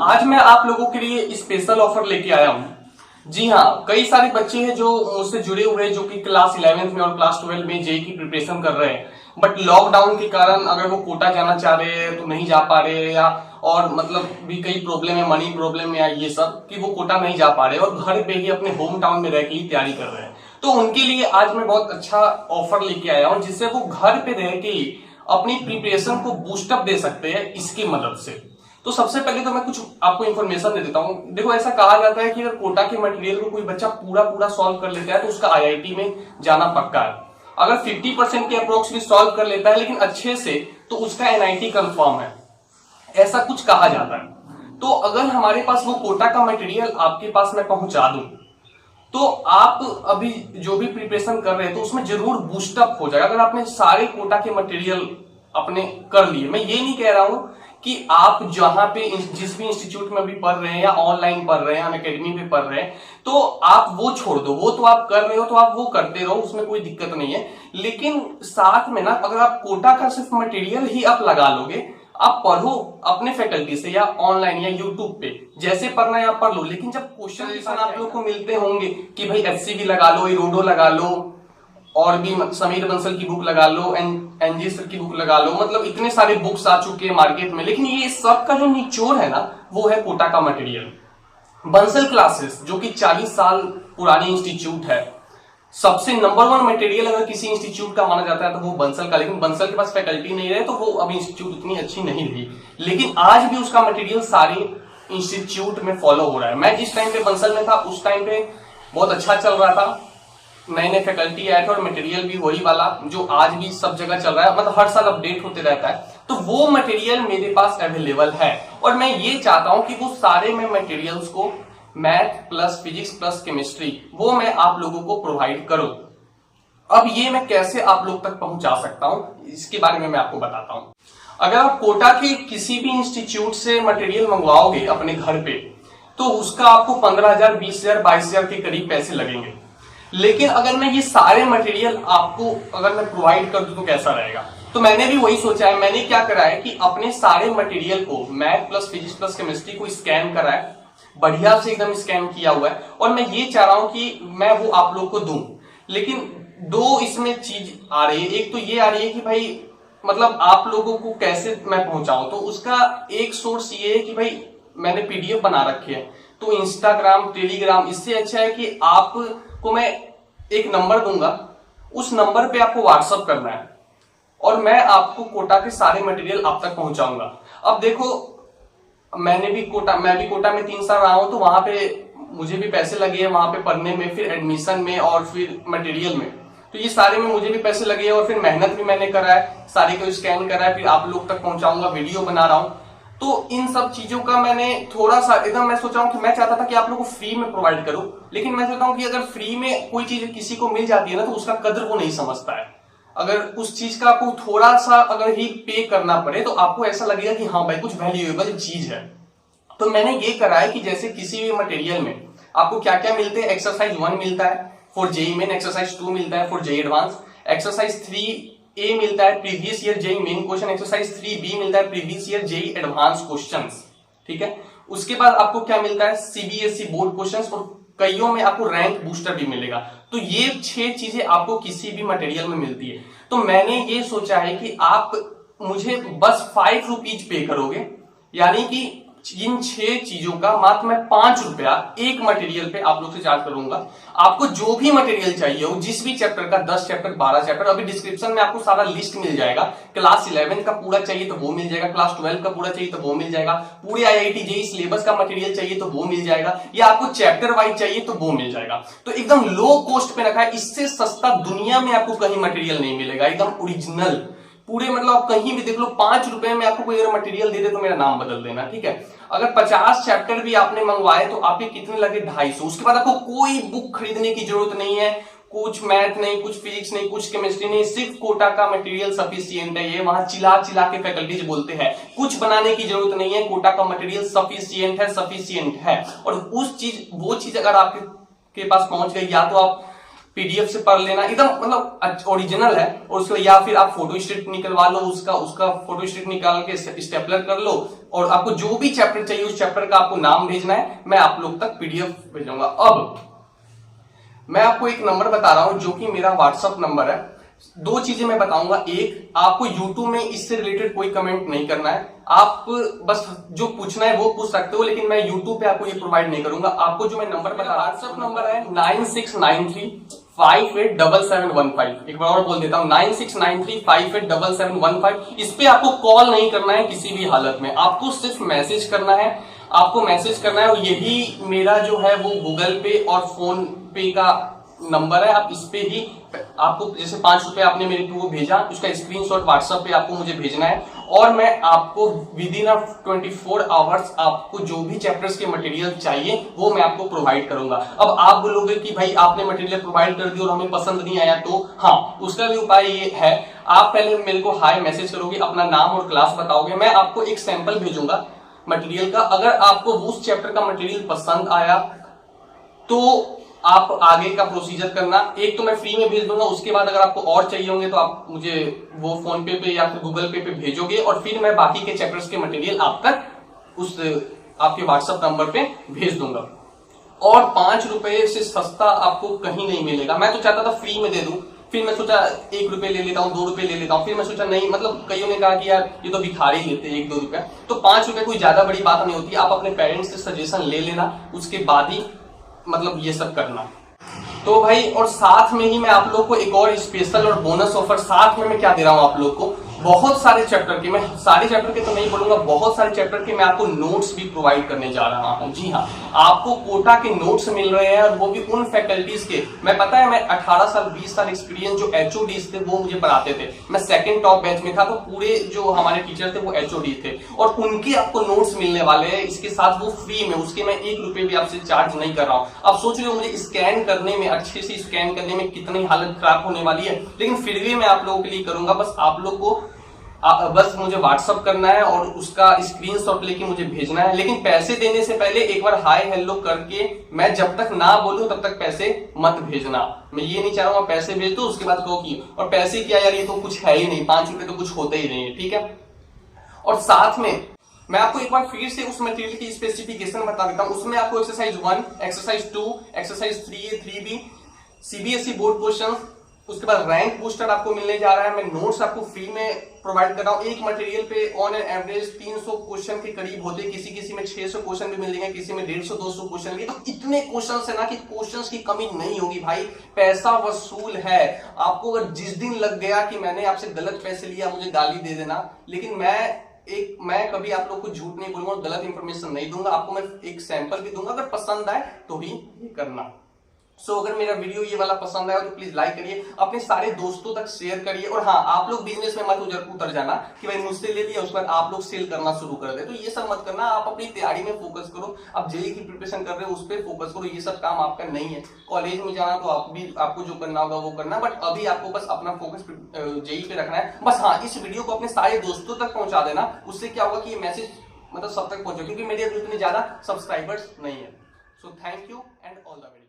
आज मैं आप लोगों के लिए स्पेशल ऑफर लेके आया हूँ। जी हाँ, कई सारे बच्चे हैं जो मुझसे जुड़े हुए हैं, जो कि क्लास 11th में और क्लास 12 में जेई की प्रिपरेशन कर रहे हैं। बट लॉकडाउन के कारण अगर वो कोटा जाना चाह रहे हैं तो नहीं जा पा रहे हैं, या और मतलब भी कई प्रॉब्लम है, मनी प्रॉब्लम या ये सब कि वो कोटा नहीं जा पा रहे और घर पे ही अपने होम टाउन में रह के ही तैयारी कर रहे हैं। तो उनके लिए आज मैं बहुत अच्छा ऑफर लेके आया हूँ, जिससे वो घर पे रह के ही अपनी प्रिपरेशन को बूस्टअप दे सकते हैं इसकी मदद से। तो सबसे पहले तो मैं कुछ आपको इन्फॉर्मेशन दे देता हूँ। देखो, ऐसा कहा जाता है कि अगर कोटा के मटेरियल को कोई बच्चा पूरा सॉल्व कर लेता है तो उसका आईआईटी में जाना पक्का है। अगर 50% के अप्रोक्स भी सॉल्व कर लेता है लेकिन अच्छे से, तो उसका एनआईटी कंफर्म है, ऐसा कुछ कहा जाता है। तो अगर हमारे पास वो कोटा का मटेरियल आपके पास मैं पहुंचा दूं तो आप अभी जो भी प्रिपरेशन कर रहे हैं तो उसमें जरूर बूस्टअप हो जाएगा। अगर आपने सारे कोटा के मटेरियल अपने कर लिए, मैं ये नहीं कह रहा हूं कि आप जहां पे जिस भी इंस्टीट्यूट में भी पढ़ रहे हैं या ऑनलाइन पढ़ रहे हैं, हम एकेडमी पे पढ़ रहे हैं, तो आप वो छोड़ दो। वो तो आप कर रहे हो तो आप वो करते रहो, उसमें कोई दिक्कत नहीं है। लेकिन साथ में ना, अगर आप कोटा का सिर्फ मटेरियल ही आप लगा लोगे, आप पढ़ो अपने फैकल्टी से या ऑनलाइन या यूट्यूब पे, जैसे पढ़ना है आप पढ़ लो। लेकिन जब क्वेश्चन आप लोग को मिलते होंगे कि भाई एचसीवी लगा लो, इरोडो लगा लो, और भी समीर बंसल की बुक लगा लो, एनजी सर की बुक लगा लो, मतलब इतने सारे बुक्स आ चुके हैं मार्केट में, लेकिन ये सब का जो निचोड़ है ना, वो है कोटा का मटेरियल। बंसल क्लासेस जो कि 40 साल पुरानी इंस्टीट्यूट है, सबसे नंबर 1 मटेरियल अगर किसी इंस्टीट्यूट का माना जाता है तो वो बंसल का। लेकिन बंसल के पास फैकल्टी नहीं रहे तो वो अभी इंस्टीट्यूट उतनी अच्छी नहीं रही, लेकिन आज भी उसका मटेरियल सारे इंस्टीट्यूट में फॉलो हो रहा है। मैं जिस टाइम पे बंसल में था उस टाइम पे बहुत अच्छा चल रहा था, नए नए फैकल्टी आए थे और मटेरियल भी वही वाला जो आज भी सब जगह चल रहा है, मतलब हर साल अपडेट होते रहता है। तो वो मटेरियल मेरे पास अवेलेबल है और मैं ये चाहता हूं कि वो सारे मैं मटेरियल्स को math plus physics plus chemistry वो मैं आप लोगों को प्रोवाइड करूं। अब ये मैं कैसे आप लोग तक पहुंचा सकता हूं, इसके बारे में मैं आपको बताता हूं। अगर आप कोटा के किसी भी इंस्टीट्यूट से मटेरियल मंगवाओगे अपने घर पे, तो उसका आपको 15,000, 20,000, 22,000 के करीब पैसे लगेंगे। लेकिन अगर मैं ये सारे मटेरियल आपको अगर मैं प्रोवाइड कर दूं तो कैसा रहेगा? तो मैंने भी वही सोचा है। मैंने क्या करा है कि अपने सारे मटेरियल को math plus physics plus chemistry को स्कैन करा है, बढ़िया से एकदम स्कैन किया हुआ है, और मैं ये चाह रहा हूं कि मैं वो आप लोग को दूं। लेकिन दो इसमें चीज आ रही है। एक तो ये आ रही है कि भाई मतलब आप लोगों को कैसे मैं पहुंचाऊं, तो उसका एक सोर्स ये है कि भाई मैंने पीडीएफ बना रखी है, तो इंस्टाग्राम टेलीग्राम इससे अच्छा है कि आपको मैं एक नंबर दूंगा, उस नंबर पे आपको व्हाट्सअप करना है और मैं आपको कोटा के सारे मटेरियल आप तक पहुंचाऊंगा। अब देखो, मैं भी कोटा में 3 साल रहा हूं, तो वहां पे मुझे भी पैसे लगे हैं वहां पे पढ़ने में, फिर एडमिशन में और फिर मटेरियल में। तो ये सारे में मुझे भी पैसे लगे हैं और फिर मेहनत भी मैंने करा है, सारे को स्कैन करा है, फिर आप लोग तक पहुंचाऊंगा, वीडियो बना रहा हूं। तो इन सब चीजों का मैंने थोड़ा सा एकदम मैं सोचा हूं कि मैं चाहता था कि आप लोगों को फ्री में प्रोवाइड करूं, लेकिन मैं सोचता हूं कि अगर फ्री में कोई चीज किसी को मिल जाती है ना, तो उसका कदर वो नहीं समझता है। अगर उस चीज का आपको थोड़ा सा अगर ही पे करना पड़े तो आपको ऐसा लगेगा कि हाँ भाई कुछ वैल्यूएबल चीज है। तो मैंने ये करा है कि जैसे किसी भी मटेरियल में आपको क्या क्या मिलते हैं, एक्सरसाइज 1 मिलता है फॉर जेई मेन, एक्सरसाइज 2 मिलता है for JEE advance, exercise 3A मिलता है previous year JEE main question, exercise 3B मिलता है previous year JEE advance questions, ठीक है। उसके बाद आपको क्या मिलता है, सीबीएसई बोर्ड क्वेश्चंस, और कईयों में आपको रैंक बूस्टर भी मिलेगा। तो ये 6 चीजें आपको किसी भी मटेरियल में मिलती है। तो मैंने ये सोचा है कि आप मुझे बस 5 रुपीज पे करोगे, यानी कि इन 6 चीजों का मात्र मैं 5 रुपया एक मटेरियल पे आप लोग से चार्ज करूंगा। आपको जो भी मटेरियल चाहिए हो, जिस भी चैप्टर का, 10 चैप्टर 12 चैप्टर, अभी डिस्क्रिप्शन में आपको सारा लिस्ट मिल जाएगा। क्लास 11 का पूरा चाहिए तो वो मिल जाएगा, क्लास 12 का पूरा चाहिए तो वो मिल जाएगा, पूरे आईआईटी जेईई सिलेबस का मटेरियल चाहिए तो वो मिल जाएगा, या आपको चैप्टर वाइज चाहिए तो वो मिल जाएगा। तो एकदम लो कॉस्ट पे रखा है, इससे सस्ता दुनिया में आपको कहीं मटेरियल नहीं मिलेगा, एकदम ओरिजिनल पूरे, मतलब आप कहीं भी देख लो, 5 रुपए में आपको कोई अगर मटेरियल दे दे तो मेरा नाम बदल देना, ठीक है। अगर 50 चैप्टर भी आपने मंगवाए तो आपके कितने लगे, 250। उसके बाद आपको कोई बुक खरीदने की जरूरत नहीं है, कुछ मैथ नहीं, कुछ फिजिक्स नहीं, कुछ केमिस्ट्री नहीं, सिर्फ कोटा का मटेरियल सफिशियंट है। ये वहां चिल्ला चिल्ला के फैकल्टीज बोलते हैं, कुछ बनाने की जरूरत नहीं है, कोटा का मटेरियल सफिशियंट है, सफिशियंट है। और वो चीज अगर आपके पास पहुंच गई, या तो आप PDF से पढ़ लेना, एकदम मतलब ओरिजिनल है। और उसको या फिर आप फोटो स्टेट निकलवा लो, उसका फोटो स्टेट निकाल के स्टेपलर कर लो, और आपको जो भी चैप्टर चाहिए उस चैप्टर का आपको नाम भेजना है, मैं आप लोग तक PDF भेजूंगा। अब मैं आपको एक नंबर बता रहा हूं जो कि मेरा व्हाट्सअप नंबर है। दो चीजें मैं बताऊंगा, एक आपको YouTube में इससे रिलेटेड कोई कमेंट नहीं करना है, आप बस जो पूछना है वो पूछ सकते हो, लेकिन मैं YouTube पे आपको ये प्रोवाइड नहीं करूंगा। आपको जो मैं नंबर बता रहा हूं, व्हाट्सअप नंबर है 9693587715। एक बार और बोल देता हूं, 9693587715। इस पे आपको कॉल नहीं करना है किसी भी हालत में, आपको सिर्फ मैसेज करना है, आपको मैसेज करना है। और यही मेरा जो है वो गूगल पे और फोन पे का नंबर है। आप इस पे ही, आपको जैसे 5 रुपए आपने मेरे को भेजा, उसका स्क्रीनशॉट व्हाट्सएप पे आपको मुझे भेजना है, और मैं आपको विद इन 24 आवर्स आपको जो भी चैप्टर्स के मटेरियल चाहिए वो मैं आपको प्रोवाइड करूंगा। अब आप बोलोगे कि भाई आपने मटेरियल प्रोवाइड कर दिया और हमें पसंद नहीं आया, तो हाँ, उसका भी उपाय ये है, आप पहले मेरे को हाय मैसेज करोगे, अपना नाम और क्लास बताओगे, मैं आपको एक सैंपल भेजूंगा मटेरियल का। अगर आपको उस चैप्टर का मटेरियल पसंद आया तो आप आगे का प्रोसीजर करना। एक तो मैं फ्री में भेज दूंगा, उसके बाद अगर आपको और चाहिए होंगे तो आप मुझे वो फोन पे या फिर गूगल पे भेजोगे, और फिर मैं बाकी के चैप्टर्स के मटेरियल आप तक उस आपके व्हाट्सएप नंबर पे भेज दूंगा। और 5 रुपए से सस्ता आपको कहीं नहीं मिलेगा। मैं तो चाहता था फ्री में दे दूं, फिर मैं सोचा 1 रुपए ले लेता हूँ, 2 रुपए ले लेता हूँ, फिर मैं सोचा नहीं, मतलब कईयों ने कहा कि यार ये तो भिखारी लेते हैं 1-2 रुपया, तो 5 रुपए कोई ज्यादा बड़ी बात नहीं होती। आप अपने पेरेंट्स से सजेशन ले लेना, उसके बाद ही मतलब ये सब करना। तो भाई, और साथ में ही मैं आप लोग को एक और स्पेशल और बोनस ऑफर साथ में मैं क्या दे रहा हूं आप लोग को, बहुत सारे चैप्टर के, मैं सारे चैप्टर के तो नहीं बोलूंगा, बहुत सारे चैप्टर के मैं आपको नोट्स भी प्रोवाइड करने जा रहा हूं। जी हाँ, आपको कोटा के नोट्स मिल रहे हैं, और वो भी उन फैकल्टीज के। मैं पता है, मैं 18 साल 20 साल एक्सपीरियंस, जो HODs थे वो मुझे पढ़ाते थे, मैं सेकंड टॉप बैच में था, तो पूरे जो हमारे टीचर थे वो HOD थे, और उनके आपको नोट्स मिलने वाले हैं। इसके साथ वो फ्री में, उसके मैं 1 रुपए भी आपसे चार्ज नहीं कर रहा हूँ। आप सोच रहे हो मुझे स्कैन करने में, अच्छे से स्कैन करने में कितनी हालत खराब होने वाली है, लेकिन फिर भी मैं आप लोगों के लिए करूंगा। बस आप लोग को बस मुझे व्हाट्सअप करना है और उसका स्क्रीनशॉट लेके मुझे भेजना है। लेकिन पैसे देने से पहले एक बार हाय हेलो करके, मैं जब तक ना बोलूं तब तक पैसे मत भेजना। मैं ये नहीं चाह रहा हूं पैसे भेज दो उसके बाद कहो कि और पैसे क्या यार, ये तो कुछ है ही नहीं, 5 रुपए तो कुछ होते ही नहीं है, ठीक है। और साथ में मैं आपको एक बार फिर से उस मटेरियल की स्पेसिफिकेशन बता देता हूं। उसमें आपको exercise 1, exercise 2, exercise 3A 3B, CBSE board question, उसके बाद रैंक बूस्टर आपको मिलने जा रहा है। मैं नोट्स आपको फ्री में प्रोवाइड कर रहा हूं। एक मटेरियल पे ऑन एन एवरेज 300 क्वेश्चन के करीब होते हैं, किसी में 600 क्वेश्चन भी मिल जाएंगे, किसी में 150-200 क्वेश्चन भी। तो इतने क्वेश्चन है ना कि क्वेश्चंस की कमी नहीं होगी भाई, पैसा वसूल है। आपको अगर जिस दिन लग गया कि मैंने आपसे गलत पैसे लिया, मुझे गाली दे देना, लेकिन मैं कभी आप लोग को झूठ नहीं बोलूंगा, गलत इंफॉर्मेशन नहीं दूंगा। आपको मैं एक सैंपल भी दूंगा, अगर पसंद आए तो ही ये करना। सो अगर मेरा वीडियो ये वाला पसंद आया तो प्लीज लाइक करिए, अपने सारे दोस्तों तक शेयर करिए। और हाँ, आप लोग बिजनेस में मत उतर जाना कि भाई मुझसे ले लिया उसके बाद आप लोग सेल करना शुरू कर दे, तो ये सब मत करना। आप अपनी तैयारी में फोकस करो, आप जेई की प्रिपरेशन कर रहे हो उस पर फोकस करो, ये सब काम आपका नहीं है। कॉलेज में जाना तो आपको जो करना होगा वो करना, बट अभी आपको बस अपना फोकस जेई पे रखना है बस। हाँ, इस वीडियो को अपने सारे दोस्तों तक पहुंचा देना, उससे क्या होगा कि ये मैसेज मतलब सब तक पहुंचे, क्योंकि मेरे अभी इतने ज्यादा सब्सक्राइबर्स नहीं है। So thank you and all the best.